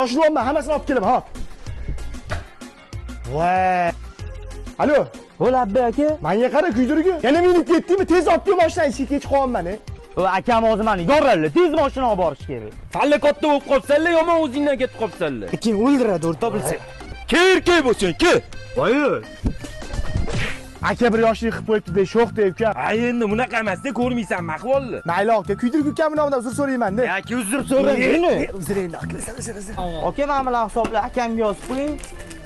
Yoshlayapman, hammasini olib kelaman, hop. Voy. Alo. Bo'ladi aka. Menga qara kuydirgi. Yana minib ketdingmi? Tez olib kel mashinani, ichga kech qolman men. Akam hozir meni yorrallar, tez mashina olib borish kerak. Salla katta bo'lib qolsanlar, yomon o'zingdan ketib qolsanlar. Kim o'ldiradi, o'rta bilsa. Kel bo'lsin, kel. Voy. Aka bir yoshlik qilib qo'yibdi-da, sho'x deb uka. Ay endi bunaqa emas-da, ko'rmaysan mahvolni. Mayli aka, kuydirgi ukamni nomidan uzr so'rayman-da. Aka uzr so'rayman. Uzr endi, uzr. Aka, mana bular hisoblar akamga yozib qo'ying.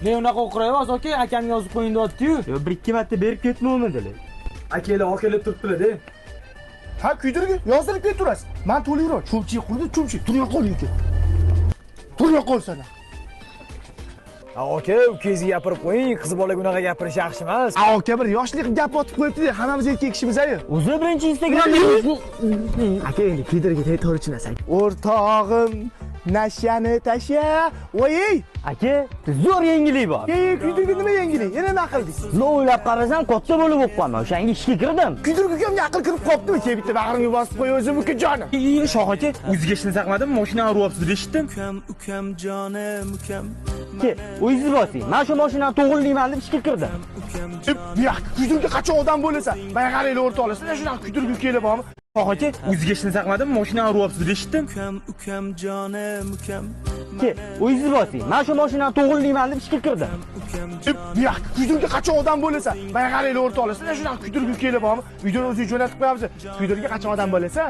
Ne unaqa o'qirayapsiz aka, akamga yozib qo'ying deyapti-yu. Yo, bir ikki marta berib ketmovmidilar? Akalar okelib turibdilar-da. Ha, kuydirgi, yozdirib ketaverasiz. Men to'layveraman. Cho'mchi qurdi, cho'mchi. Turya qol uka. Turya qol sana. Aka, ukangizga gapirib qo'ying, qiz bolaga unaqa gapirish yaxshi emas. Aka bir yoshlik gap otib qo'yibdi-da, hammamiz erkak kishimiz-ayu. O'zi birinchi Instagramda Aka endi kuydirgi to'g'ri tushunasan. O'rtog'im, nashani tasha. Voy! aka, zo'r yangilik bor. Kuydirgi nima yangilik? Yana nima qildingiz? Lo o'ylab qarasam, katta bo'lib o'qmanman. O'shanga ishga kirdim. Kuydirgi ukamga aql kirib qolibdimi? Kel bitta bag'rimga bosib qo'y o'zim uka jonim. Shoh aka, o'ziga ishni saqladim, mashinani uryapsiz eshitdim. Ukam jonim ukam. O'zingiz bosing. Men shu mashinani to'g'rilayman deb ishga kirdim. Ya, kuydirgi qachon odam bo'lsa, mana qaranglar o'rtoqlar, sizlar shunaqa kuydirgi kelib bormi? Shoh aka, o'ziga ishni saqladim, mashinani uryapsiz eshitdim. Ukam jonim ukam. O'zingiz bosing. Men shu mashinani to'g'rilayman deb ishga kirdim. Ya, kuydirgi qachon odam bo'lsa, mana qaranglar o'rtoqlar, sizlar shunaqa kuydirgi kelib bormi? Videoni o'zingiz jo'natib qo'yamiz. Kuydirgi qachon odam bo'lsa,